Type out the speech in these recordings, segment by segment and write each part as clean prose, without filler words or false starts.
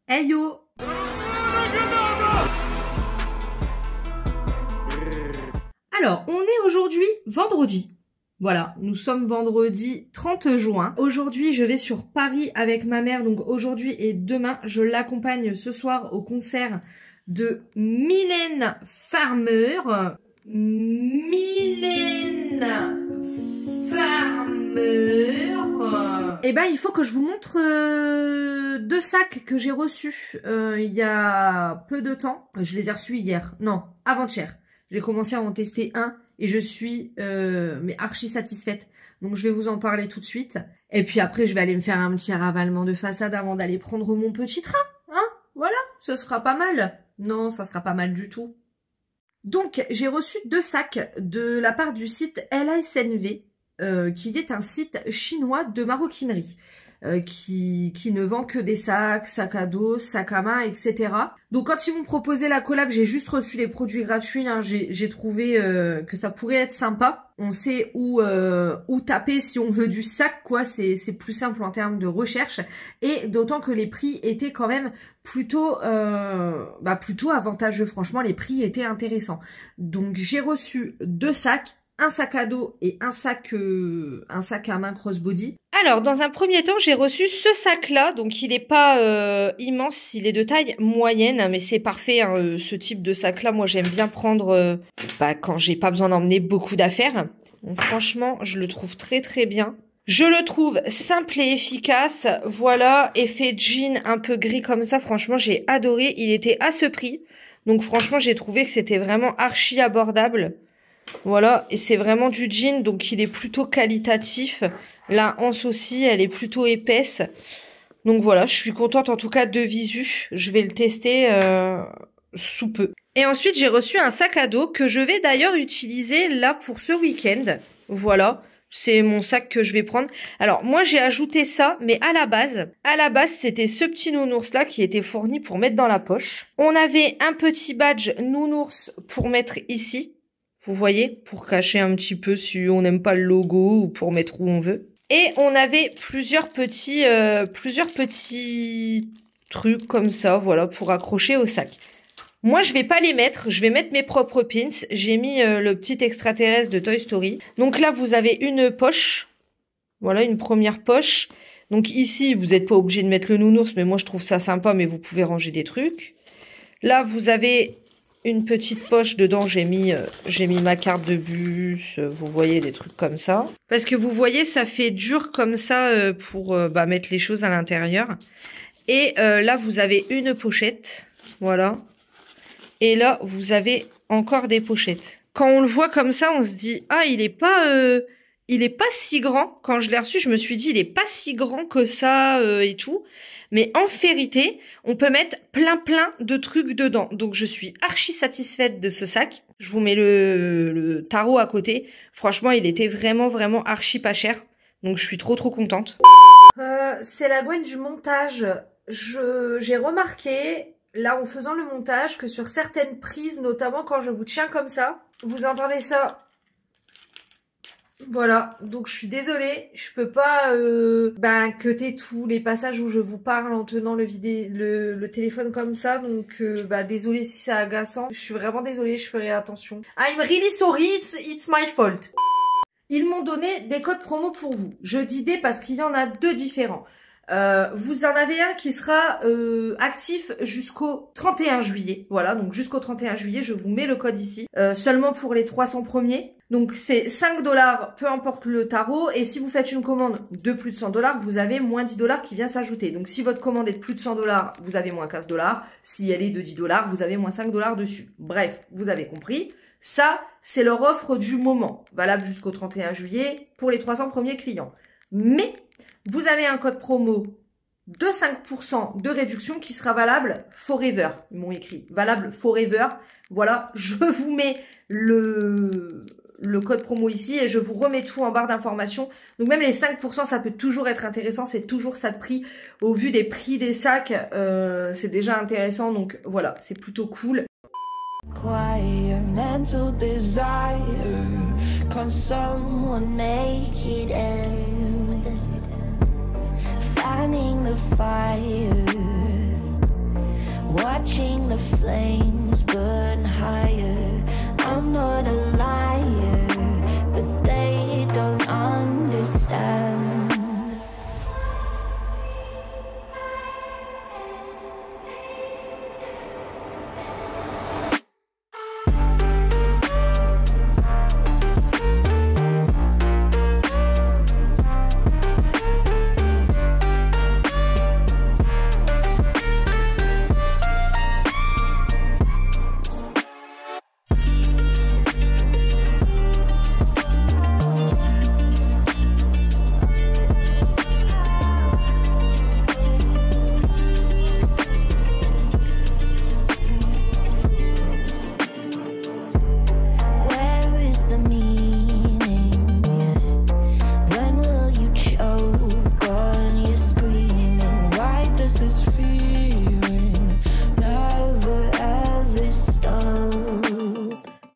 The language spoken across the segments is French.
Hey yo! Alors, on est aujourd'hui vendredi. Voilà, nous sommes vendredi 30 juin. Aujourd'hui, je vais sur Paris avec ma mère. Donc aujourd'hui et demain, je l'accompagne ce soir au concert de Mylène Farmer. Mylène Farmer. Eh ben, il faut que je vous montre deux sacs que j'ai reçus il y a peu de temps. Je les ai reçus hier. Non, avant-hier. J'ai commencé à en tester un et je suis mais archi satisfaite. Donc je vais vous en parler tout de suite. Et puis après, je vais aller me faire un petit ravalement de façade avant d'aller prendre mon petit train. Hein? Voilà, ce sera pas mal. Non, ça sera pas mal du tout. Donc, j'ai reçu deux sacs de la part du site LASNV, qui est un site chinois de maroquinerie. Qui ne vend que des sacs, sacs à dos, sacs à main, etc. Donc quand ils m'ont proposé la collab, j'ai juste reçu les produits gratuits. Hein. J'ai trouvé que ça pourrait être sympa. On sait où taper si on veut du sac, quoi. C'est plus simple en termes de recherche. Et d'autant que les prix étaient quand même plutôt avantageux. Franchement, les prix étaient intéressants. Donc j'ai reçu deux sacs. Un sac à dos et un sac à main crossbody. Alors, dans un premier temps, j'ai reçu ce sac-là. Donc, il n'est pas immense, il est de taille moyenne. Mais c'est parfait, hein, ce type de sac-là. Moi, j'aime bien prendre quand j'ai pas besoin d'emmener beaucoup d'affaires. Donc, franchement, je le trouve très, très bien. Je le trouve simple et efficace. Voilà, effet jean un peu gris comme ça. Franchement, j'ai adoré. Il était à ce prix. Donc, franchement, j'ai trouvé que c'était vraiment archi abordable. Voilà, et c'est vraiment du jean, donc il est plutôt qualitatif. La hanche aussi, elle est plutôt épaisse. Donc voilà, je suis contente en tout cas de visu. Je vais le tester sous peu. Et ensuite, j'ai reçu un sac à dos que je vais d'ailleurs utiliser là pour ce week-end. Voilà, c'est mon sac que je vais prendre. Alors moi, j'ai ajouté ça, mais à la base, c'était ce petit nounours là qui était fourni pour mettre dans la poche. On avait un petit badge nounours pour mettre ici. Vous voyez, pour cacher un petit peu si on n'aime pas le logo ou pour mettre où on veut. Et on avait plusieurs petits trucs comme ça, voilà, pour accrocher au sac. Moi, je vais pas les mettre, je vais mettre mes propres pins. J'ai mis le petit extraterrestre de Toy Story. Donc là, vous avez une poche. Voilà, une première poche. Donc ici, vous n'êtes pas obligé de mettre le nounours, mais moi, je trouve ça sympa, mais vous pouvez ranger des trucs. Là, vous avez une petite poche, dedans j'ai mis ma carte de bus, vous voyez, des trucs comme ça. Parce que vous voyez, ça fait dur comme ça pour mettre les choses à l'intérieur. Et là, vous avez une pochette, voilà. Et là, vous avez encore des pochettes. Quand on le voit comme ça, on se dit, ah, il est pas si grand. Quand je l'ai reçu, je me suis dit, il est pas si grand que ça et tout. Mais en vérité, on peut mettre plein de trucs dedans. Donc, je suis archi satisfaite de ce sac. Je vous mets le tarot à côté. Franchement, il était vraiment archi pas cher. Donc, je suis trop contente. C'est la Gwen du montage. J'ai remarqué, là, en faisant le montage, que sur certaines prises, notamment quand je vous tiens comme ça, vous entendez ça. Voilà, donc je suis désolée, je peux pas cutter tous les passages où je vous parle en tenant le téléphone comme ça, donc désolée si c'est agaçant. Je suis vraiment désolée, je ferai attention. I'm really sorry, it's my fault. Ils m'ont donné des codes promo pour vous. Je dis des parce qu'il y en a deux différents. Vous en avez un qui sera actif jusqu'au 31 juillet. Voilà, donc jusqu'au 31 juillet, je vous mets le code ici. Seulement pour les 300 premiers. Donc c'est 5 $, peu importe le tarot. Et si vous faites une commande de plus de 100 $, vous avez moins 10 $ qui vient s'ajouter. Donc si votre commande est de plus de 100 $, vous avez moins 15 $. Si elle est de 10 $, vous avez moins 5 $ dessus. Bref, vous avez compris. Ça, c'est leur offre du moment. Valable jusqu'au 31 juillet pour les 300 premiers clients. Mais vous avez un code promo de 5% de réduction qui sera valable forever. Ils m'ont écrit valable forever. Voilà, je vous mets le code promo ici et je vous remets tout en barre d'informations. Donc même les 5%, ça peut toujours être intéressant. C'est toujours ça de prix. Au vu des prix des sacs, c'est déjà intéressant. Donc voilà, c'est plutôt cool. Quiet mental desire, can someone make it end? Fanning the fire, watching the flames burn higher. I'm not a liar, but they don't understand.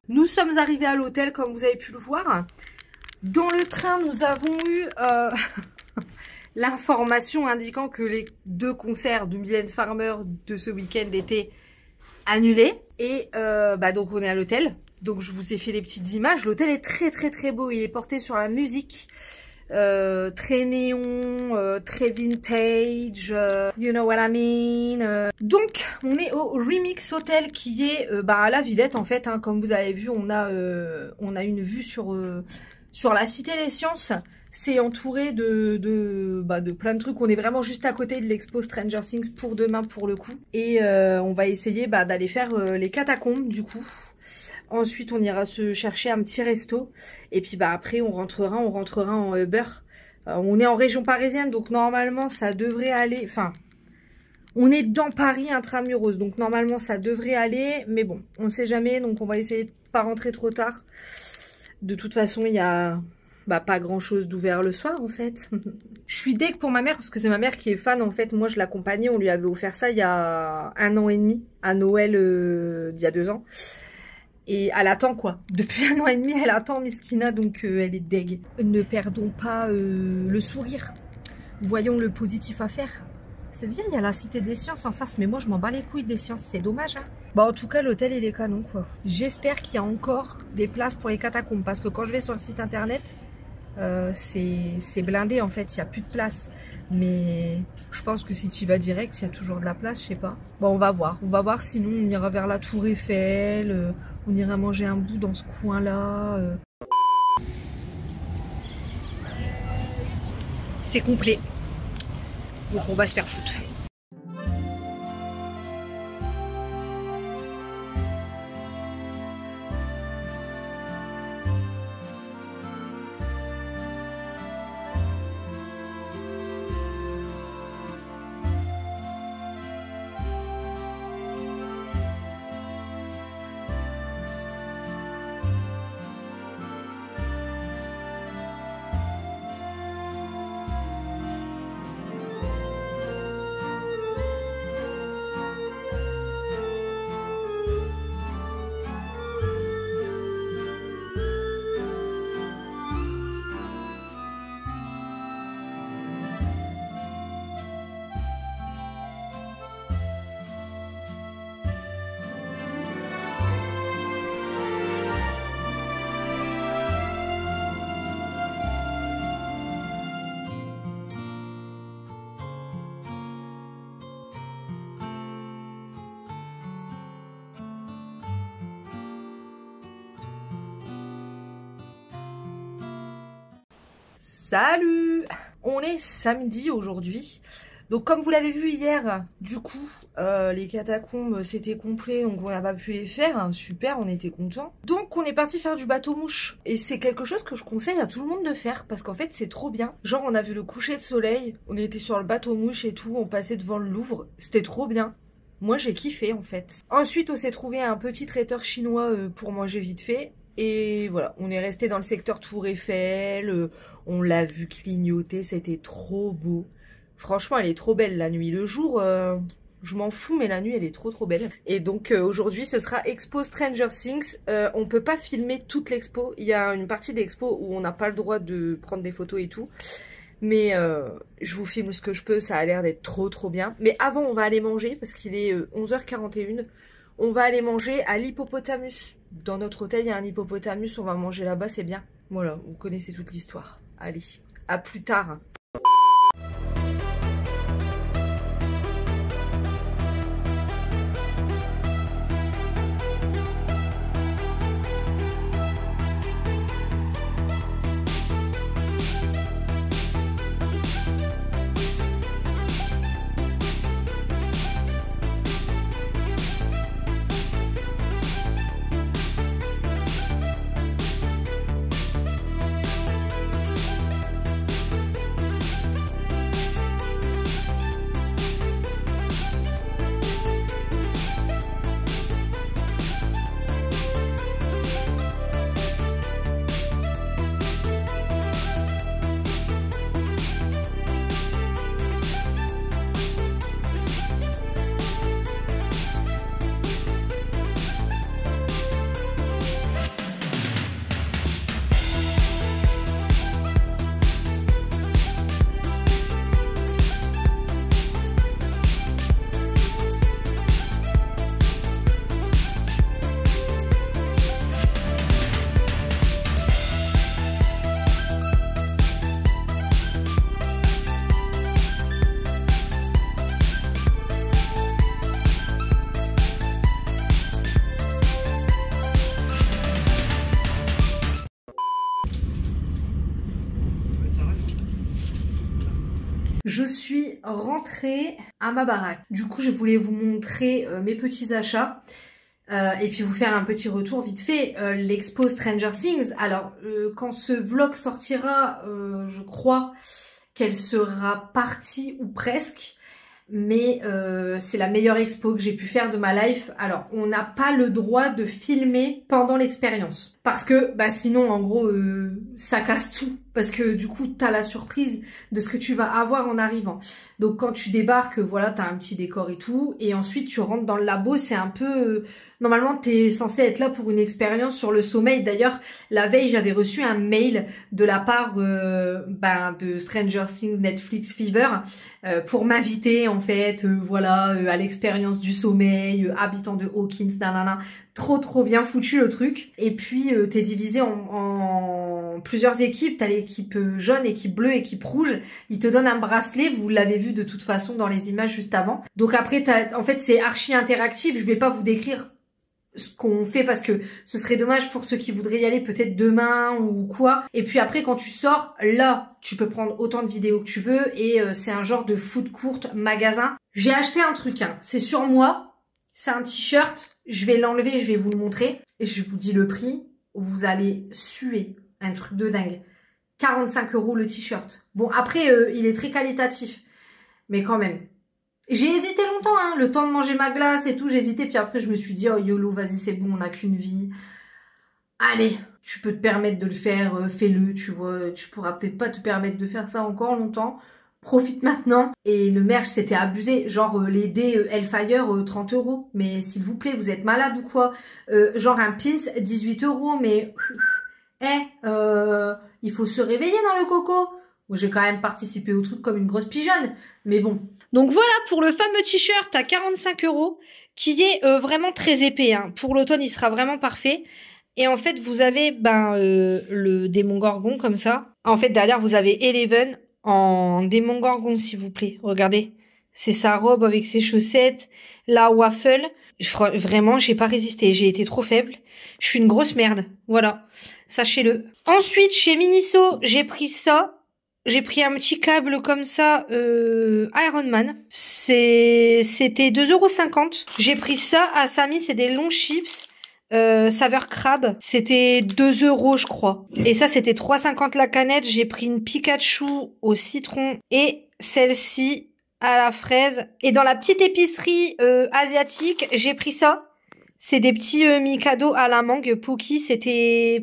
Nous sommes arrivés à l'hôtel, comme vous avez pu le voir. Dans le train, nous avons eu l'information indiquant que les 2 concerts de Mylène Farmer de ce week-end étaient annulés. Et donc on est à l'hôtel. Donc je vous ai fait des petites images. L'hôtel est très beau. Il est porté sur la musique. Très néon, très vintage, you know what I mean. Donc on est au Remix Hotel qui est à la Villette en fait, hein, comme vous avez vu, on a une vue sur la Cité des Sciences. C'est entouré de plein de trucs. On est vraiment juste à côté de l'expo Stranger Things pour demain pour le coup. Et on va essayer d'aller faire les catacombes du coup. Ensuite, on ira se chercher un petit resto. Et puis, après, on rentrera en Uber. On est en région parisienne, donc normalement, ça devrait aller... Enfin, on est dans Paris intramuros, donc normalement, ça devrait aller. Mais bon, on ne sait jamais, donc on va essayer de pas rentrer trop tard. De toute façon, il y a... pas grand-chose d'ouvert le soir, en fait. Je suis deg pour ma mère, parce que c'est ma mère qui est fan, en fait. Moi, je l'accompagnais, on lui avait offert ça il y a 1 an et demi, à Noël d'il y a 2 ans. Et elle attend quoi. Depuis 1 an et demi, elle attend Miskina, donc elle est deg. Ne perdons pas le sourire. Voyons le positif à faire. C'est bien, il y a la Cité des Sciences en face, mais moi je m'en bats les couilles des sciences, c'est dommage. Hein. En tout cas, l'hôtel il est canon quoi. J'espère qu'il y a encore des places pour les catacombes, parce que quand je vais sur le site internet, c'est blindé en fait, il n'y a plus de place. Mais je pense que si tu y vas direct, il y a toujours de la place, je sais pas. On va voir, sinon on ira vers la Tour Eiffel, on ira manger un bout dans ce coin-là. C'est complet. Donc on va se faire foutre. Salut! On est samedi aujourd'hui. Donc comme vous l'avez vu hier, du coup, les catacombes c'était complet, donc on n'a pas pu les faire. Super, on était contents. Donc on est parti faire du bateau mouche. Et c'est quelque chose que je conseille à tout le monde de faire, parce qu'en fait c'est trop bien. Genre on a vu le coucher de soleil, on était sur le bateau mouche et tout, on passait devant le Louvre. C'était trop bien. Moi j'ai kiffé en fait. Ensuite on s'est trouvé un petit traiteur chinois pour manger vite fait. Et voilà, on est resté dans le secteur Tour Eiffel, on l'a vu clignoter, c'était trop beau. Franchement, elle est trop belle la nuit. Le jour, je m'en fous, mais la nuit, elle est trop belle. Et donc aujourd'hui, ce sera Expo Stranger Things. On peut pas filmer toute l'expo. Il y a une partie d'expo où on n'a pas le droit de prendre des photos et tout. Mais je vous filme ce que je peux, ça a l'air d'être trop bien. Mais avant, on va aller manger parce qu'il est 11h41. On va aller manger à l'hippopotamus. Dans notre hôtel, il y a un hippopotamus, on va manger là-bas, c'est bien. Voilà, vous connaissez toute l'histoire. Allez, à plus tard. Je suis rentrée à ma baraque. Du coup, je voulais vous montrer mes petits achats. Et puis vous faire un petit retour vite fait. L'expo Stranger Things. Alors, quand ce vlog sortira, je crois qu'elle sera partie ou presque. Mais c'est la meilleure expo que j'ai pu faire de ma life. Alors, on n'a pas le droit de filmer pendant l'expérience. Parce que, bah sinon, en gros, ça casse tout. Parce que du coup, t'as la surprise de ce que tu vas avoir en arrivant. Donc quand tu débarques, voilà, t'as un petit décor et tout. Et ensuite, tu rentres dans le labo, c'est un peu... Normalement, t'es censé être là pour une expérience sur le sommeil. D'ailleurs, la veille, j'avais reçu un mail de la part de Stranger Things Netflix Fever pour m'inviter, en fait, voilà, à l'expérience du sommeil, habitant de Hawkins, nanana. Trop bien foutu le truc. Et puis t'es divisé en plusieurs équipes. T'as l'équipe jaune, équipe bleue, équipe rouge. Ils te donnent un bracelet, vous l'avez vu de toute façon dans les images juste avant. Donc après, en fait c'est archi interactif. Je vais pas vous décrire ce qu'on fait parce que ce serait dommage pour ceux qui voudraient y aller peut-être demain ou quoi. Et puis après quand tu sors, là tu peux prendre autant de vidéos que tu veux et c'est un genre de food court magasin. J'ai acheté un truc, hein. C'est sur moi. C'est un t-shirt, je vais l'enlever, je vais vous le montrer. Et je vous dis le prix, vous allez suer. Un truc de dingue. 45 € le t-shirt. Bon, après, il est très qualitatif. Mais quand même. J'ai hésité longtemps, hein. Le temps de manger ma glace et tout, j'ai hésité. Puis après, je me suis dit, oh YOLO, vas-y, c'est bon, on n'a qu'une vie. Allez, tu peux te permettre de le faire, fais-le, tu vois. Tu pourras peut-être pas te permettre de faire ça encore longtemps. Profite maintenant. Et le merch, c'était abusé. Genre les dés Hellfire, 30 €. Mais s'il vous plaît, vous êtes malade ou quoi? Genre un pins, 18 €. Mais il faut se réveiller dans le coco. Bon, j'ai quand même participé au truc comme une grosse pigeonne. Mais bon. Donc voilà pour le fameux t-shirt à 45 € qui est vraiment très épais. Hein. Pour l'automne, il sera vraiment parfait. Et en fait, vous avez le démon gorgon comme ça. En fait, derrière, vous avez Eleven en démon gorgon, s'il vous plaît. Regardez, c'est sa robe avec ses chaussettes, la waffle. Vraiment, j'ai pas résisté, j'ai été trop faible. Je suis une grosse merde, voilà, sachez-le. Ensuite, chez Miniso, j'ai pris ça. J'ai pris un petit câble comme ça, Iron Man. C'était 2,50 €. J'ai pris ça à Samy, c'est des longs chips. Saveur crabe, c'était 2 € je crois. Et ça c'était 3,50 € la canette. J'ai pris une Pikachu au citron et celle-ci à la fraise. Et dans la petite épicerie asiatique, j'ai pris ça. C'est des petits Mikado à la mangue Poki. C'était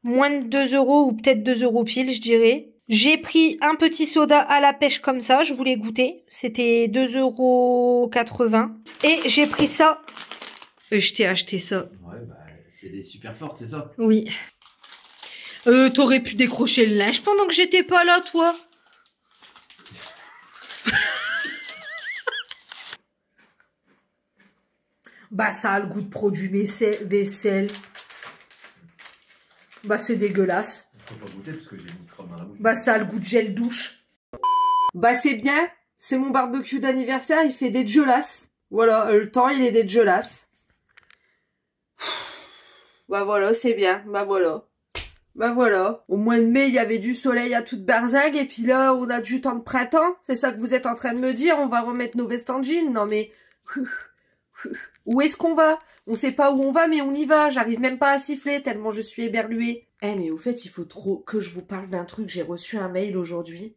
moins de 2 € ou peut-être 2 € pile, je dirais. J'ai pris un petit soda à la pêche comme ça, je voulais goûter. C'était 2,80 €. Et j'ai pris ça. Je t'ai acheté ça. Ouais, bah, c'est des super fortes, c'est ça? Oui. T'aurais pu décrocher le linge pendant que j'étais pas là, toi? Bah, ça a le goût de produit vaisselle. Bah, c'est dégueulasse. Faut pas goûter parce que j'ai une crotte dans la bouche. Bah, ça a le goût de gel douche. Bah, c'est bien. C'est mon barbecue d'anniversaire. Il fait des jolasses. Voilà, le temps, il est des jolasses. Bah, voilà, c'est bien. Bah, voilà. Bah, voilà. Au mois de mai, il y avait du soleil à toute berzingue. Et puis là, on a du temps de printemps. C'est ça que vous êtes en train de me dire. On va remettre nos vestes en jean. Non, mais... Où est-ce qu'on va? On sait pas où on va, mais on y va. J'arrive même pas à siffler tellement je suis éberluée. Eh, mais au fait, il faut trop que je vous parle d'un truc. J'ai reçu un mail aujourd'hui.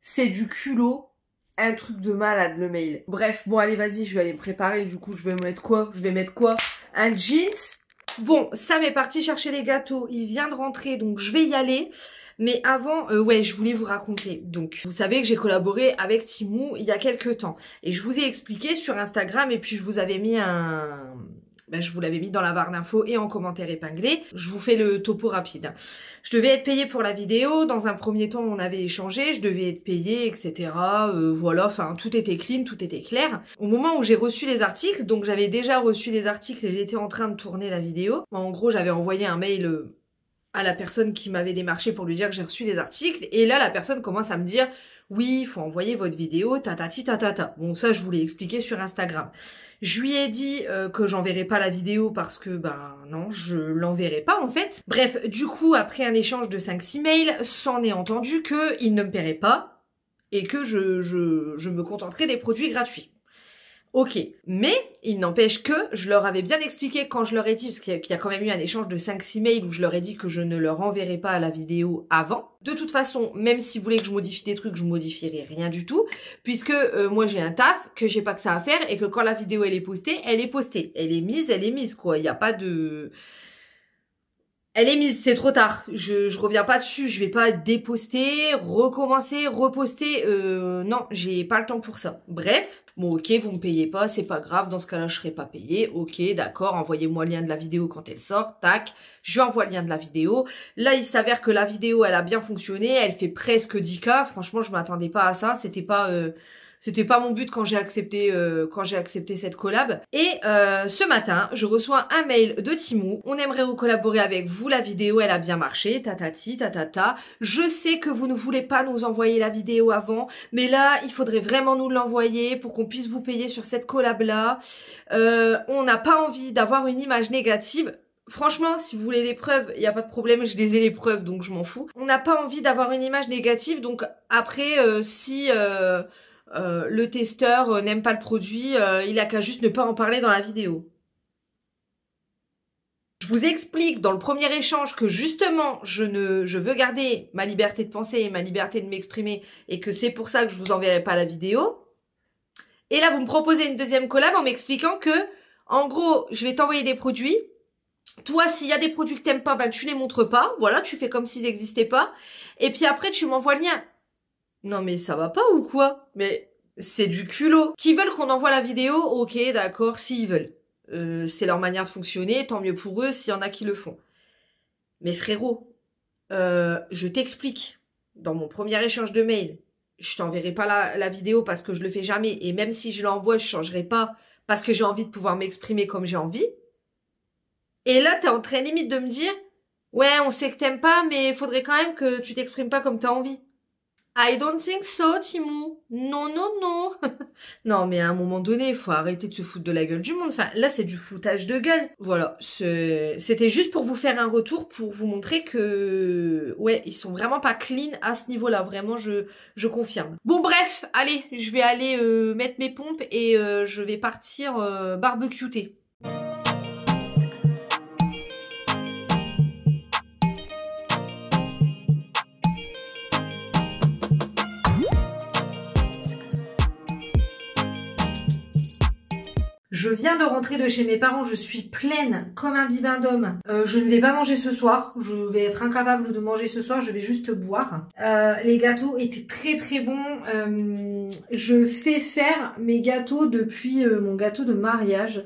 C'est du culot. Un truc de malade, le mail. Bref, bon, allez, vas-y, je vais aller me préparer. Du coup, je vais mettre quoi? Je vais mettre quoi? Un jeans. Bon, Sam est parti chercher les gâteaux. Il vient de rentrer, donc je vais y aller. Mais avant, ouais, je voulais vous raconter. Donc, vous savez que j'ai collaboré avec Timou il y a quelques temps. Et je vous ai expliqué sur Instagram et puis je vous avais mis je vous l'avais mis dans la barre d'infos et en commentaire épinglé. Je vous fais le topo rapide. Je devais être payée pour la vidéo. Dans un premier temps, on avait échangé. Je devais être payée, etc. Voilà, enfin, tout était clean, tout était clair. Au moment où j'ai reçu les articles, donc j'avais déjà reçu les articles et j'étais en train de tourner la vidéo. En gros, j'avais envoyé un mail... à la personne qui m'avait démarché pour lui dire que j'ai reçu les articles. Et là, la personne commence à me dire « Oui, il faut envoyer votre vidéo, tatati tatata ». Bon, ça, je vous l'ai expliqué sur Instagram. Je lui ai dit que j'enverrai pas la vidéo parce que, ben non, je l'enverrai pas en fait. Bref, du coup, après un échange de 5-6 mails, s'en est entendu qu'il ne me paierait pas et que je me contenterai des produits gratuits. Ok, mais il n'empêche que je leur avais bien expliqué quand je leur ai dit, parce qu'il y a quand même eu un échange de 5-6 mails où je leur ai dit que je ne leur enverrai pas la vidéo avant. De toute façon, même si vous voulez que je modifie des trucs, je modifierai rien du tout, puisque moi j'ai un taf, que j'ai pas que ça à faire, et que quand la vidéo elle est postée, elle est postée. Elle est mise quoi, il n'y a pas de... Elle est mise, c'est trop tard. Je reviens pas dessus, je vais pas déposter, recommencer, reposter. Non, j'ai pas le temps pour ça. Bref, bon ok, vous me payez pas, c'est pas grave, dans ce cas-là, je serai pas payée. Ok, d'accord, envoyez-moi le lien de la vidéo quand elle sort, tac. Je envoie le lien de la vidéo. Là, il s'avère que la vidéo, elle a bien fonctionné, elle fait presque 10K. Franchement, je m'attendais pas à ça, c'était pas mon but quand j'ai accepté cette collab. Et ce matin, je reçois un mail de Timou. On aimerait collaborer avec vous. La vidéo, elle a bien marché. Tatati, tatata. Je sais que vous ne voulez pas nous envoyer la vidéo avant. Mais là, il faudrait vraiment nous l'envoyer pour qu'on puisse vous payer sur cette collab-là. On n'a pas envie d'avoir une image négative. Franchement, si vous voulez des preuves, il n'y a pas de problème, je les ai les preuves, donc je m'en fous. On n'a pas envie d'avoir une image négative, donc après, si... le testeur n'aime pas le produit, il a qu'à juste ne pas en parler dans la vidéo. Je vous explique dans le premier échange que justement je veux garder ma liberté de penser et ma liberté de m'exprimer et que c'est pour ça que je vous enverrai pas la vidéo. Et là vous me proposez une deuxième collab en m'expliquant que en gros je vais t'envoyer des produits. Toi, s'il y a des produits que t'aimes pas, ben tu les montres pas. Voilà, tu fais comme s'ils n'existaient pas. Et puis après tu m'envoies le lien. Non mais ça va pas ou quoi? Mais c'est du culot. Qui veulent qu'on envoie la vidéo? Ok, d'accord, s'ils veulent. C'est leur manière de fonctionner, tant mieux pour eux s'il y en a qui le font. Mais frérot, je t'explique. Dans mon premier échange de mail, je t'enverrai pas la vidéo parce que je le fais jamais. Et même si je l'envoie, je changerai pas parce que j'ai envie de pouvoir m'exprimer comme j'ai envie. Et là, t'es en train limite de me dire « Ouais, on sait que t'aimes pas, mais il faudrait quand même que tu t'exprimes pas comme t'as envie. » I don't think so, Timou. Non, non, non. Non, mais à un moment donné, il faut arrêter de se foutre de la gueule du monde. Enfin, là, c'est du foutage de gueule. Voilà, c'était juste pour vous faire un retour, pour vous montrer que... Ouais, ils sont vraiment pas clean à ce niveau-là. Vraiment, je confirme. Bon, bref, allez, je vais aller mettre mes pompes et je vais partir barbecuer. Je viens de rentrer de chez mes parents, je suis pleine comme un bibendum. Je ne vais pas manger ce soir, je vais être incapable de manger ce soir, je vais juste boire. Les gâteaux étaient très très bons. Je fais faire mes gâteaux depuis mon gâteau de mariage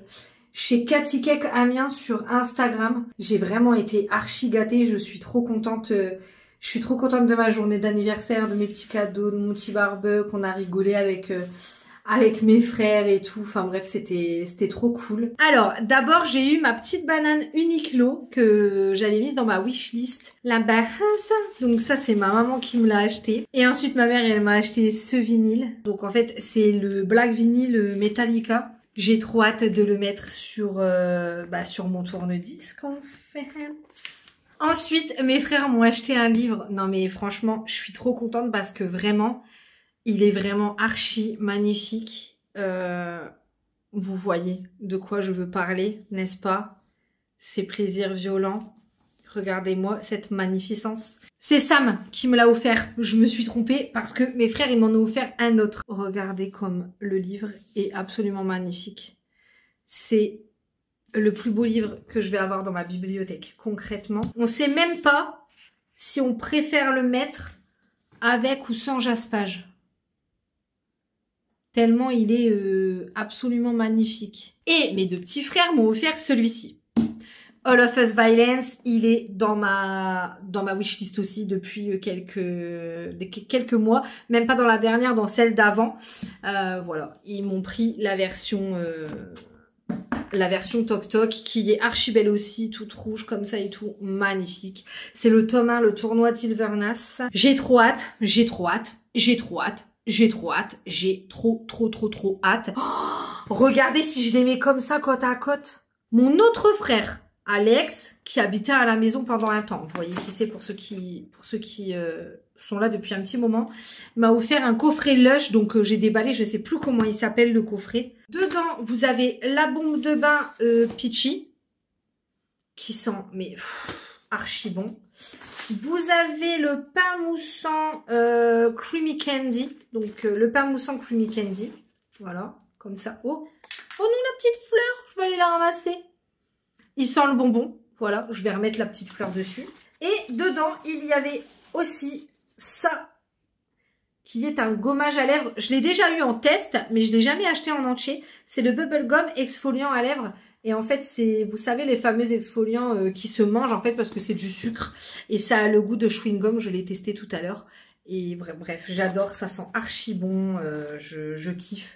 chez Cathy Cake Amiens sur Instagram. J'ai vraiment été archi gâtée, je suis trop contente. Je suis trop contente de ma journée d'anniversaire, de mes petits cadeaux, de mon petit barbecue, qu'on a rigolé avec avec mes frères et tout. Enfin bref, c'était trop cool. Alors, d'abord, j'ai eu ma petite banane Uniqlo que j'avais mise dans ma wishlist. La Bahasa. Donc ça, c'est ma maman qui me l'a acheté. Et ensuite, ma mère, elle m'a acheté ce vinyle. Donc en fait, c'est le Black Vinyl Metallica. J'ai trop hâte de le mettre sur mon tourne-disque en fait. Ensuite, mes frères m'ont acheté un livre. Non mais franchement, je suis trop contente parce que vraiment, il est vraiment archi magnifique. Vous voyez de quoi je veux parler, n'est-ce pas? Ces plaisirs violents. Regardez-moi cette magnificence. C'est Sam qui me l'a offert. Je me suis trompée parce que mes frères, ils m'en ont offert un autre. Regardez comme le livre est absolument magnifique. C'est le plus beau livre que je vais avoir dans ma bibliothèque, concrètement. On sait même pas si on préfère le mettre avec ou sans jaspage. Tellement il est absolument magnifique. Et mes deux petits frères m'ont offert celui-ci. All of Us Violence, il est dans ma wishlist aussi depuis quelques mois, même pas dans la dernière, dans celle d'avant. Voilà, ils m'ont pris la version Toc Toc qui est archi belle aussi, toute rouge comme ça et tout, magnifique. C'est le tome 1, le tournoi d'Ilvernas. J'ai trop hâte, j'ai trop hâte, j'ai trop hâte. J'ai trop hâte, j'ai trop hâte. Oh, regardez si je les mets comme ça côte à côte. Mon autre frère, Alex, qui habitait à la maison pendant un temps, vous voyez qui c'est pour ceux qui sont là depuis un petit moment, m'a offert un coffret Lush, donc j'ai déballé, je sais plus comment il s'appelle le coffret. Dedans, vous avez la bombe de bain Peachy, qui sent mais archi bon. Vous avez le pain moussant Creamy Candy, donc le pain moussant Creamy Candy, voilà, comme ça. Oh, nous la petite fleur, je vais aller la ramasser. Il sent le bonbon, voilà, je vais remettre la petite fleur dessus. Et dedans, il y avait aussi ça, qui est un gommage à lèvres. Je l'ai déjà eu en test, mais je ne l'ai jamais acheté en entier. C'est le Bubble Gum exfoliant à lèvres. Et en fait, c'est, vous savez, les fameux exfoliants qui se mangent en fait parce que c'est du sucre. Et ça a le goût de chewing gum, je l'ai testé tout à l'heure. Et bref, j'adore, ça sent archi bon, je kiffe.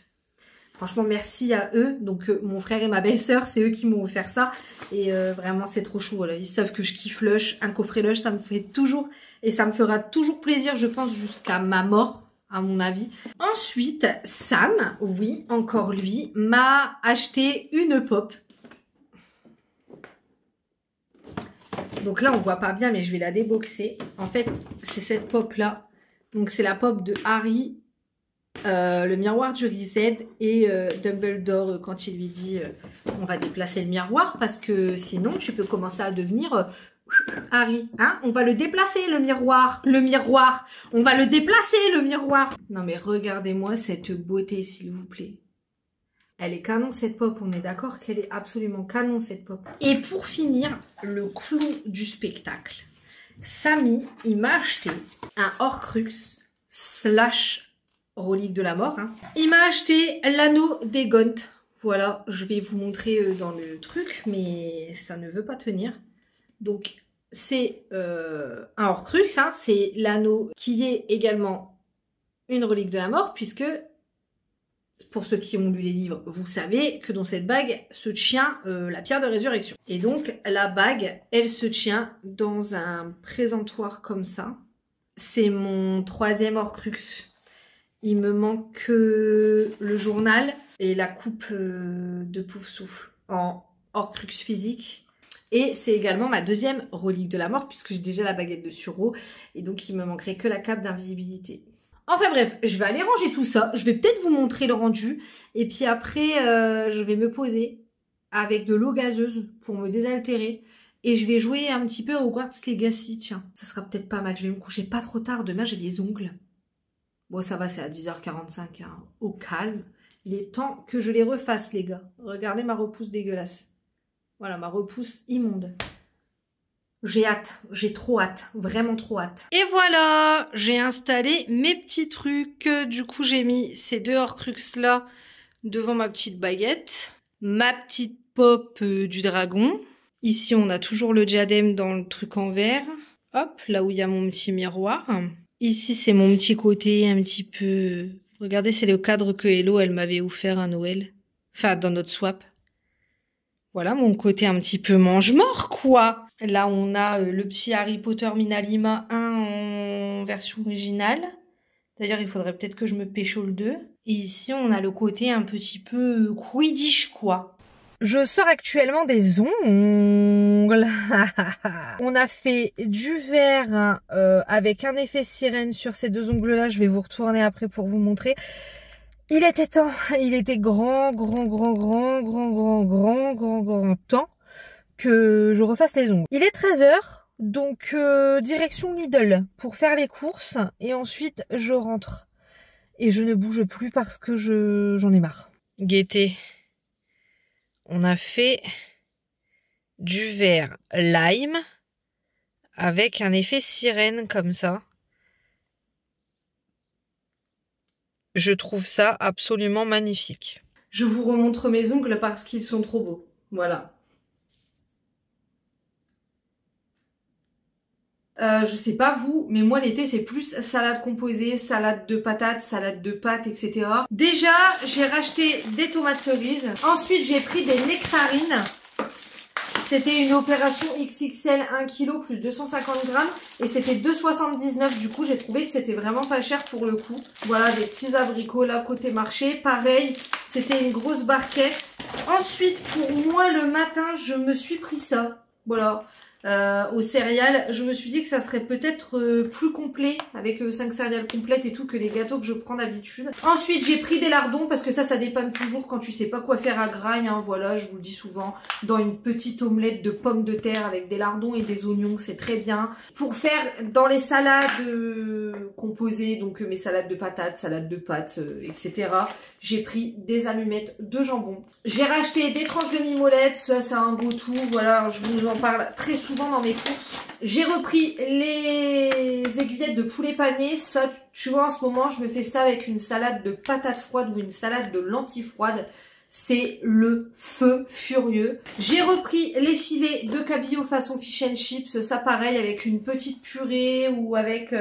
Franchement, merci à eux. Donc, mon frère et ma belle-sœur, c'est eux qui m'ont offert ça. Et vraiment, c'est trop chou. Voilà. Ils savent que je kiffe Lush. Un coffret Lush, ça me fait toujours... Et ça me fera toujours plaisir, je pense, jusqu'à ma mort, à mon avis. Ensuite, Sam, oui, encore lui, m'a acheté une pop. Donc là, on voit pas bien, mais je vais la déboxer. En fait, c'est cette pop-là. Donc, c'est la pop de Harry, le miroir du Reset et Dumbledore quand il lui dit on va déplacer le miroir parce que sinon, tu peux commencer à devenir... Harry, hein, on va le déplacer le miroir, on va le déplacer le miroir. Non mais regardez-moi cette beauté s'il vous plaît. Elle est canon cette pop, on est d'accord qu'elle est absolument canon cette pop. Et pour finir, le clou du spectacle. Samy, il m'a acheté un Horcrux / relique de la mort. Hein. Il m'a acheté l'anneau des Gaunt. Voilà, je vais vous montrer dans le truc, mais ça ne veut pas tenir. Donc, c'est un Horcrux, hein, c'est l'anneau qui est également une relique de la mort, puisque, pour ceux qui ont lu les livres, vous savez que dans cette bague se tient la pierre de résurrection. Et donc, la bague, elle se tient dans un présentoir comme ça. C'est mon 3e Horcrux. Il me manque que le journal et la coupe de Poufsouffle en Horcrux physique. Et c'est également ma 2e relique de la mort puisque j'ai déjà la baguette de Suro. Et donc il me manquerait que la cape d'invisibilité. Enfin bref, je vais aller ranger tout ça. Je vais peut-être vous montrer le rendu. Et puis après, je vais me poser avec de l'eau gazeuse pour me désaltérer. Et je vais jouer un petit peu à Hogwarts Legacy. Tiens, ça sera peut-être pas mal. Je vais me coucher pas trop tard. Demain, j'ai des ongles. Bon, ça va, c'est à 10h45. Hein. Au calme. Il est temps que je les refasse, les gars. Regardez ma repousse dégueulasse. Voilà, ma repousse immonde. J'ai hâte, j'ai trop hâte, vraiment trop hâte. Et voilà, j'ai installé mes petits trucs. Du coup, j'ai mis ces 2 Horcrux là devant ma petite baguette. Ma petite pop du dragon. Ici, on a toujours le diadème dans le truc en verre. Hop, là où il y a mon petit miroir. Ici, c'est mon petit côté un petit peu Regardez, c'est le cadre que Hello, elle m'avait offert à Noël. Enfin, dans notre swap. Voilà mon côté un petit peu mange-mort, quoi. Là, on a le petit Harry Potter Minalima 1 en version originale. D'ailleurs, il faudrait peut-être que je me pécho le 2. Et ici, on a le côté un petit peu Quidditch, quoi. Je sors actuellement des ongles. On a fait du vert avec un effet sirène sur ces deux ongles-là. Je vais vous retourner après pour vous montrer. Il était temps, il était grand temps que je refasse les ongles. Il est 13h, donc direction Lidl pour faire les courses et ensuite je rentre. Et je ne bouge plus parce que j'en ai marre. Gaieté. On a fait du vert lime avec un effet sirène comme ça. Je trouve ça absolument magnifique. Je vous remontre mes ongles parce qu'ils sont trop beaux. Voilà. Je sais pas vous, mais moi l'été c'est plus salade composée, salade de patates, salade de pâtes, etc. Déjà, j'ai racheté des tomates cerises. Ensuite, j'ai pris des nectarines. C'était une opération XXL 1 kg plus 250 grammes et c'était 2,79. Du coup, j'ai trouvé que c'était vraiment pas cher pour le coup. Voilà, des petits abricots là côté marché. Pareil, c'était une grosse barquette. Ensuite, pour moi, le matin, je me suis pris ça. Voilà. Aux céréales, je me suis dit que ça serait peut-être plus complet avec 5 céréales complètes et tout que les gâteaux que je prends d'habitude. Ensuite, j'ai pris des lardons parce que ça dépanne toujours quand tu sais pas quoi faire à graille, hein, voilà, je vous le dis souvent, dans une petite omelette de pommes de terre avec des lardons et des oignons, c'est très bien. Pour faire dans les salades composées, donc mes salades de patates, salades de pâtes, etc. J'ai pris des allumettes de jambon. J'ai racheté des tranches de mimolette, ça c'est un go-to, voilà, je vous en parle très souvent dans mes courses. J'ai repris les aiguillettes de poulet pané. Ça, tu vois, en ce moment, je me fais ça avec une salade de patates froides ou une salade de lentilles froides. C'est le feu furieux. J'ai repris les filets de cabillaud façon fish and chips. Ça, pareil, avec une petite purée ou avec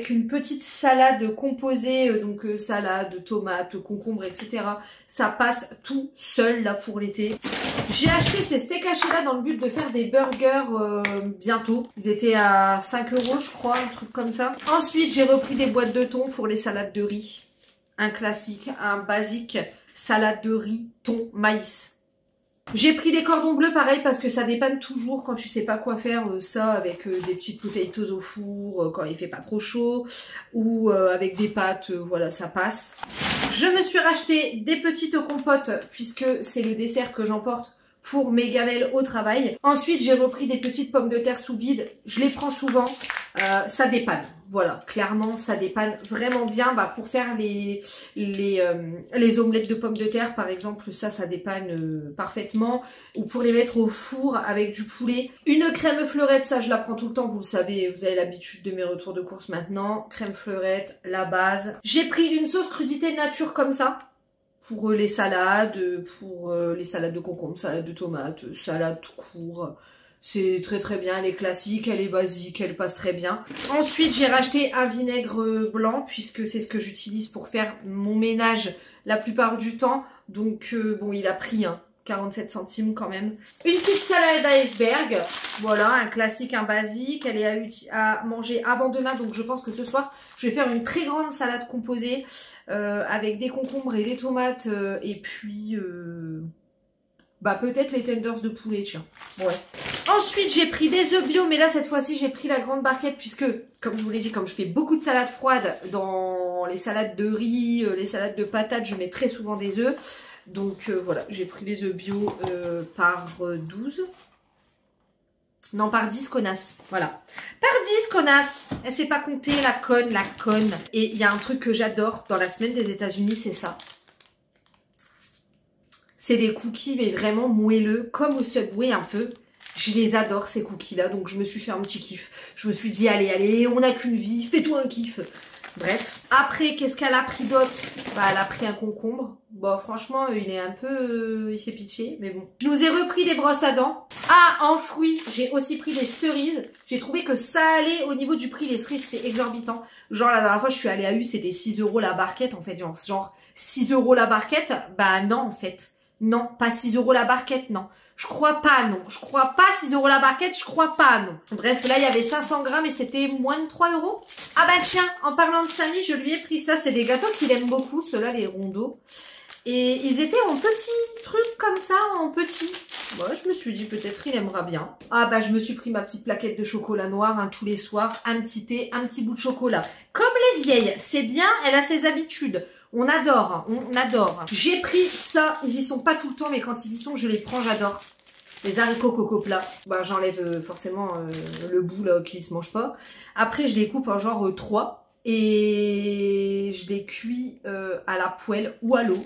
une petite salade composée, donc salade, tomates, concombres, etc. Ça passe tout seul là pour l'été. J'ai acheté ces steaks hachés là dans le but de faire des burgers bientôt. Ils étaient à 5 € je crois, un truc comme ça. Ensuite, j'ai repris des boîtes de thon pour les salades de riz. Un classique, un basique, salade de riz, thon, maïs. J'ai pris des cordons bleus pareil parce que ça dépanne toujours quand tu sais pas quoi faire, ça avec des petites potatoes au four quand il fait pas trop chaud ou avec des pâtes, voilà ça passe. Je me suis racheté des petites compotes puisque c'est le dessert que j'emporte pour mes gamelles au travail. Ensuite j'ai repris des petites pommes de terre sous vide, je les prends souvent, ça dépanne. Voilà, clairement, ça dépanne vraiment bien pour faire les omelettes de pommes de terre, par exemple. Ça dépanne parfaitement. Ou pour les mettre au four avec du poulet. Une crème fleurette, ça, je la prends tout le temps. Vous le savez, vous avez l'habitude de mes retours de course maintenant. Crème fleurette, la base. J'ai pris une sauce crudité nature comme ça. Pour les salades, de concombres, salade de tomates, salade tout court. C'est très bien, elle est classique, elle est basique, elle passe très bien. Ensuite, j'ai racheté un vinaigre blanc puisque c'est ce que j'utilise pour faire mon ménage la plupart du temps. Donc bon, il a pris 47 centimes quand même. Une petite salade à iceberg, voilà, un classique, un basique. Elle est à manger avant demain, donc je pense que ce soir, je vais faire une très grande salade composée avec des concombres et des tomates et puis... peut-être les tenders de poulet, tiens. Ouais. Ensuite, j'ai pris des œufs bio, mais là, cette fois-ci, j'ai pris la grande barquette puisque, comme je vous l'ai dit, comme je fais beaucoup de salades froides dans les salades de riz, les salades de patates, je mets très souvent des œufs. Donc, voilà, j'ai pris les œufs bio par 12. Non, par 10 connasses. Voilà. Par 10 connasses. Elle sait pas compter, la conne. Et il y a un truc que j'adore dans la semaine des États-Unis, c'est ça. C'est des cookies, mais vraiment moelleux, comme au Subway un peu. Je les adore, ces cookies-là, donc je me suis fait un petit kiff. Je me suis dit, allez, on n'a qu'une vie, fais-toi un kiff. Bref. Après, qu'est-ce qu'elle a pris d'autre? Bah, elle a pris un concombre. Bon, franchement, il est un peu... il fait pitié, mais bon. Je nous ai repris des brosses à dents. Ah, en fruits, j'ai aussi pris des cerises. J'ai trouvé que ça allait au niveau du prix. Les cerises, c'est exorbitant. Genre, la dernière fois, je suis allée à U, c'était 6 € la barquette, en fait. Genre 6 € la barquette. Bah, non, en fait. Non, pas 6 € la barquette, non. Je crois pas, non. Je crois pas 6 € la barquette, je crois pas, non. Bref, là, il y avait 500 grammes et c'était moins de 3 €. Ah bah tiens, en parlant de Samy, je lui ai pris ça. C'est des gâteaux qu'il aime beaucoup, ceux-là, les rondeaux. Et ils étaient en petits trucs comme ça, en petits. Moi, je me suis dit, peut-être il aimera bien. Ah bah, je me suis pris ma petite plaquette de chocolat noir, hein, tous les soirs. Un petit thé, un petit bout de chocolat. Comme les vieilles, c'est bien, elle a ses habitudes. On adore, on adore. J'ai pris ça, ils y sont pas tout le temps, mais quand ils y sont, je les prends, j'adore. Les haricots coco plats, bah j'enlève forcément le bout là qui se mange pas. Après je les coupe en genre 3 et je les cuis à la poêle ou à l'eau.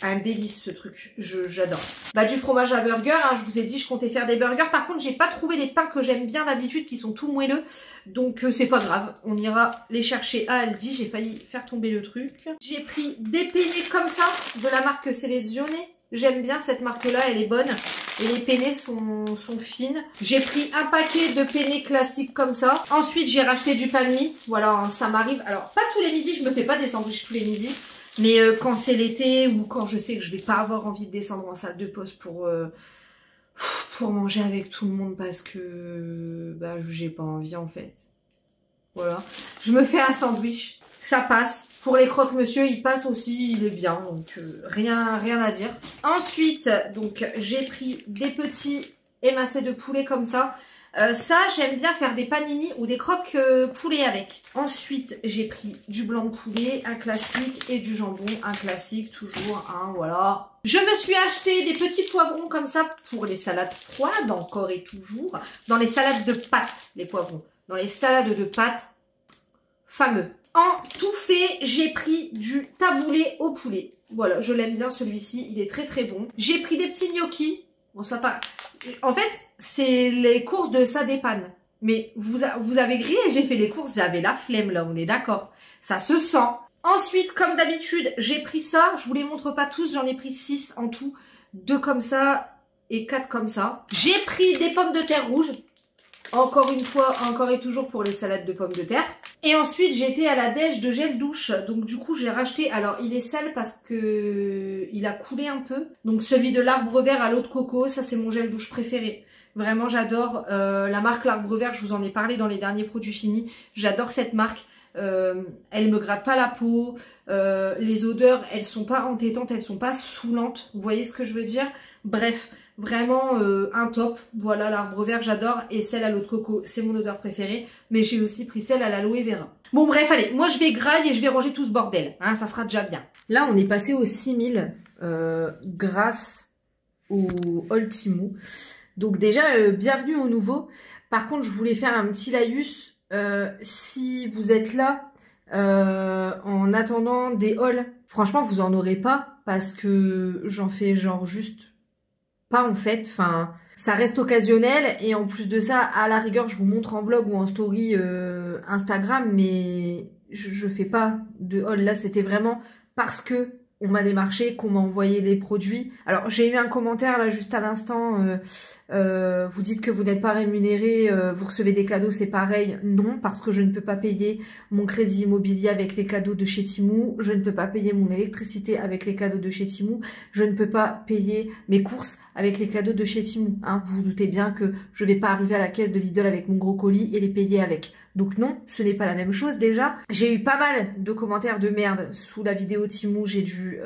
Un délice ce truc, j'adore. Bah du fromage à burger, hein, je vous ai dit je comptais faire des burgers. Par contre j'ai pas trouvé les pains que j'aime bien d'habitude qui sont tout moelleux. Donc c'est pas grave, on ira les chercher à Aldi. J'ai failli faire tomber le truc. J'ai pris des penne comme ça de la marque Selezione. J'aime bien cette marque-là, elle est bonne. Et les penne sont fines. J'ai pris un paquet de penne classiques comme ça. Ensuite, j'ai racheté du pain de mie. Voilà, ça m'arrive. Alors, pas tous les midis, je me fais pas des sandwichs tous les midis. Mais quand c'est l'été ou quand je sais que je vais pas avoir envie de descendre en salle de poste pour manger avec tout le monde parce que bah, j'ai pas envie en fait. Voilà. Je me fais un sandwich. Ça passe. Pour les croque-monsieur, il passe aussi, il est bien, donc rien à dire. Ensuite, donc j'ai pris des petits émincés de poulet comme ça. Ça, j'aime bien faire des panini ou des croques poulet avec. Ensuite, j'ai pris du blanc de poulet, un classique, et du jambon, un classique, toujours, hein, voilà. Je me suis acheté des petits poivrons comme ça pour les salades froides, encore et toujours. Dans les salades de pâtes, les poivrons. Dans les salades de pâtes, fameux. En tout fait, j'ai pris du taboulé au poulet. Voilà, je l'aime bien celui-ci, il est très très bon. J'ai pris des petits gnocchis. Bon, ça part. En fait, c'est les courses de ça dépanne. Mais vous avez grillé, j'ai fait les courses, j'avais la flemme là, on est d'accord. Ça se sent. Ensuite, comme d'habitude, j'ai pris ça. Je vous les montre pas tous, j'en ai pris 6 en tout. 2 comme ça et 4 comme ça. J'ai pris des pommes de terre rouges. Encore une fois, encore et toujours pour les salades de pommes de terre. Et ensuite, j'ai été à la dèche de gel douche. Donc du coup, j'ai racheté. Alors, il est sale parce que il a coulé un peu. Donc celui de l'Arbre Vert à l'eau de coco, ça c'est mon gel douche préféré. Vraiment, j'adore. La marque l'Arbre Vert, je vous en ai parlé dans les derniers produits finis. J'adore cette marque. Elle me gratte pas la peau. Les odeurs, elles sont pas entêtantes, elles sont pas saoulantes. Vous voyez ce que je veux dire? Bref. Vraiment un top, voilà l'Arbre Vert j'adore et celle à l'eau de coco c'est mon odeur préférée, mais j'ai aussi pris celle à l'aloe vera. Bon bref allez, moi je vais grailler et je vais ranger tout ce bordel, hein, ça sera déjà bien. Là on est passé aux 6000 grâce au haul Temu, donc déjà bienvenue au nouveau. Par contre je voulais faire un petit laïus, si vous êtes là en attendant des hauls, franchement vous en aurez pas parce que j'en fais genre juste pas en fait, enfin ça reste occasionnel et en plus de ça à la rigueur je vous montre en vlog ou en story Instagram, mais je fais pas de haul. Là c'était vraiment parce que on m'a démarché, qu'on m'a envoyé les produits. Alors j'ai eu un commentaire là juste à l'instant, vous dites que vous n'êtes pas rémunéré, vous recevez des cadeaux, c'est pareil. Non, parce que je ne peux pas payer mon crédit immobilier avec les cadeaux de chez Temu, je ne peux pas payer mon électricité avec les cadeaux de chez Temu, je ne peux pas payer mes courses avec les cadeaux de chez Temu. Hein, vous vous doutez bien que je vais pas arriver à la caisse de Lidl avec mon gros colis et les payer avec. Donc non, ce n'est pas la même chose déjà. J'ai eu pas mal de commentaires de merde sous la vidéo Temu, j'ai dû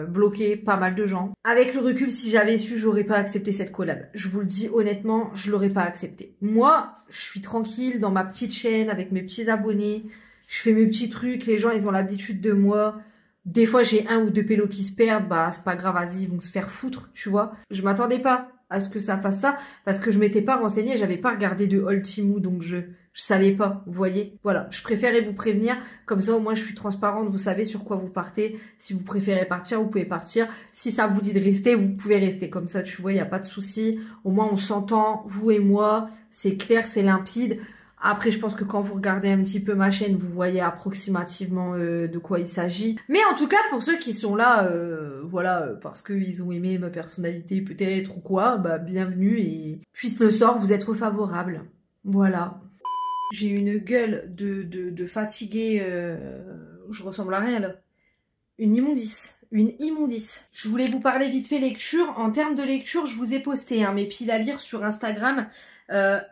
bloquer pas mal de gens. Avec le recul, si j'avais su, j'aurais pas accepté cette collab. Je vous le dis honnêtement, je l'aurais pas accepté. Moi, je suis tranquille dans ma petite chaîne avec mes petits abonnés. Je fais mes petits trucs, les gens ils ont l'habitude de moi. Des fois j'ai 1 ou 2 pélos qui se perdent, bah c'est pas grave, vas-y, ils vont se faire foutre, tu vois. Je m'attendais pas à ce que ça fasse ça parce que je m'étais pas renseignée, j'avais pas regardé de haul Temu, donc je savais pas, vous voyez. Voilà, je préférais vous prévenir, comme ça au moins je suis transparente, vous savez sur quoi vous partez. Si vous préférez partir, vous pouvez partir. Si ça vous dit de rester, vous pouvez rester. Comme ça, tu vois, il n'y a pas de souci. Au moins on s'entend, vous et moi, c'est clair, c'est limpide. Après, je pense que quand vous regardez un petit peu ma chaîne, vous voyez approximativement de quoi il s'agit. Mais en tout cas, pour ceux qui sont là, voilà, parce qu'ils ont aimé ma personnalité peut-être ou quoi, bah bienvenue et puisse le sort vous être favorable. Voilà. J'ai une gueule de fatiguée, je ressemble à rien là. Une immondice. Une immondice. Je voulais vous parler vite fait lecture. En termes de lecture, je vous ai posté mes piles à lire sur Instagram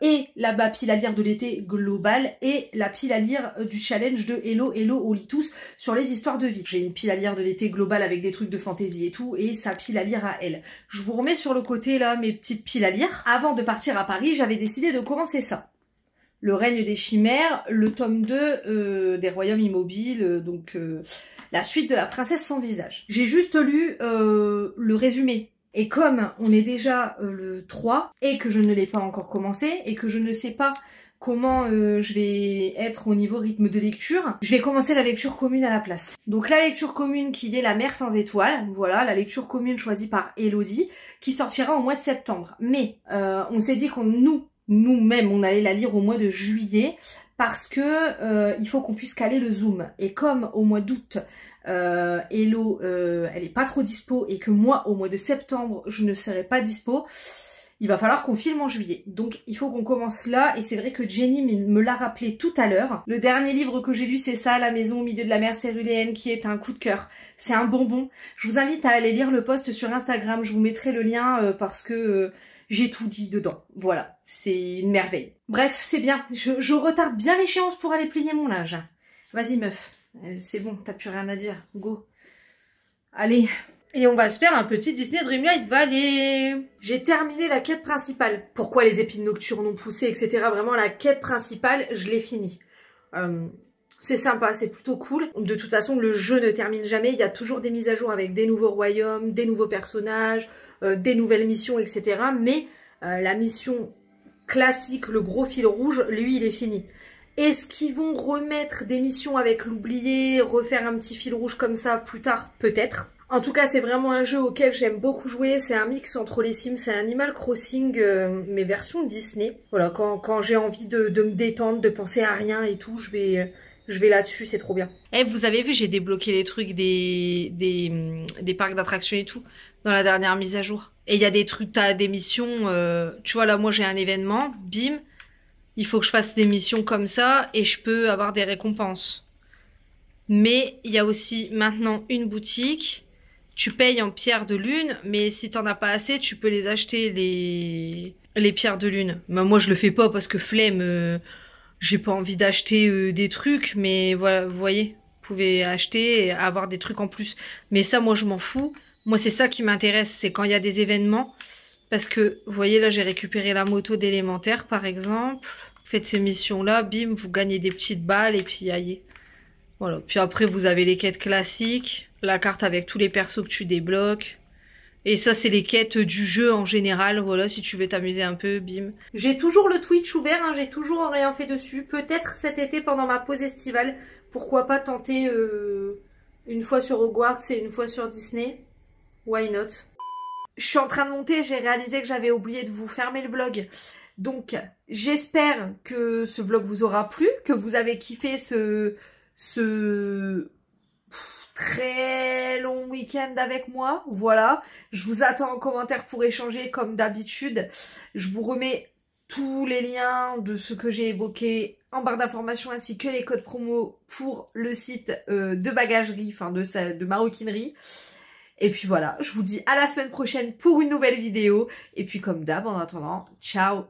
et la pile à lire de l'été global et la pile à lire du challenge de Hello au lit tous sur les histoires de vie. J'ai une pile à lire de l'été global avec des trucs de fantaisie et tout et sa pile à lire à elle. Je vous remets sur le côté là mes petites piles à lire. Avant de partir à Paris, j'avais décidé de commencer ça. Le règne des chimères, le tome 2 des royaumes immobiles, donc la suite de la princesse sans visage. J'ai juste lu le résumé. Et comme on est déjà le 3 et que je ne l'ai pas encore commencé et que je ne sais pas comment je vais être au niveau rythme de lecture, je vais commencer la lecture commune à la place. Donc la lecture commune qui est La mer sans étoiles, voilà, la lecture commune choisie par Elodie, qui sortira au mois de septembre. Mais on s'est dit qu'on nous-mêmes, on allait la lire au mois de juillet parce que il faut qu'on puisse caler le zoom. Et comme au mois d'août, Hello, elle est pas trop dispo et que moi, au mois de septembre, je ne serai pas dispo, il va falloir qu'on filme en juillet. Donc, il faut qu'on commence là. Et c'est vrai que Jenny me l'a rappelé tout à l'heure. Le dernier livre que j'ai lu, c'est ça, La maison au milieu de la mer céruléenne, qui est un coup de cœur. C'est un bonbon. Je vous invite à aller lire le post sur Instagram. Je vous mettrai le lien parce que... j'ai tout dit dedans. Voilà, c'est une merveille. Bref, c'est bien. Je retarde bien l'échéance pour aller plier mon linge. Vas-y meuf, c'est bon, t'as plus rien à dire. Go. Allez. Et on va se faire un petit Disney Dreamlight Valley. J'ai terminé la quête principale. Pourquoi les épines nocturnes ont poussé, etc. Vraiment, la quête principale, je l'ai finie. C'est sympa, c'est plutôt cool. De toute façon, le jeu ne termine jamais. Il y a toujours des mises à jour avec des nouveaux royaumes, des nouveaux personnages, des nouvelles missions, etc. Mais la mission classique, le gros fil rouge, lui, il est fini. Est-ce qu'ils vont remettre des missions avec l'oublié, refaire un petit fil rouge comme ça plus tard? Peut-être. En tout cas, c'est vraiment un jeu auquel j'aime beaucoup jouer. C'est un mix entre les Sims et Animal Crossing, mais version Disney. Voilà, quand j'ai envie de me détendre, de penser à rien et tout, je vais là-dessus, c'est trop bien. Eh, vous avez vu, j'ai débloqué les trucs des parcs d'attractions et tout dans la dernière mise à jour. Et il y a des trucs, t'as des missions, tu vois là, moi j'ai un événement, bim, il faut que je fasse des missions comme ça et je peux avoir des récompenses. Mais il y a aussi maintenant une boutique, tu payes en pierres de lune, mais si t'en as pas assez, tu peux les acheter, les pierres de lune. Mais moi je le fais pas parce que flemme... j'ai pas envie d'acheter des trucs, mais voilà, vous voyez, vous pouvez acheter et avoir des trucs en plus. Mais ça, moi, je m'en fous. Moi, c'est ça qui m'intéresse, c'est quand il y a des événements. Parce que, vous voyez, là, j'ai récupéré la moto d'élémentaire, par exemple. Faites ces missions-là, bim, vous gagnez des petites balles et puis aïe. Voilà. Puis après, vous avez les quêtes classiques, la carte avec tous les persos que tu débloques. Et ça, c'est les quêtes du jeu en général, voilà, si tu veux t'amuser un peu, bim. J'ai toujours le Twitch ouvert, hein, j'ai toujours rien fait dessus. Peut-être cet été, pendant ma pause estivale, pourquoi pas tenter une fois sur Hogwarts et une fois sur Disney. Why not? Je suis en train de monter, j'ai réalisé que j'avais oublié de vous fermer le vlog. Donc, j'espère que ce vlog vous aura plu, que vous avez kiffé ce très long week-end avec moi, voilà. Je vous attends en commentaire pour échanger comme d'habitude. Je vous remets tous les liens de ce que j'ai évoqué en barre d'informations ainsi que les codes promo pour le site de bagagerie, enfin de maroquinerie. Et puis voilà, je vous dis à la semaine prochaine pour une nouvelle vidéo. Et puis comme d'hab, en attendant, ciao!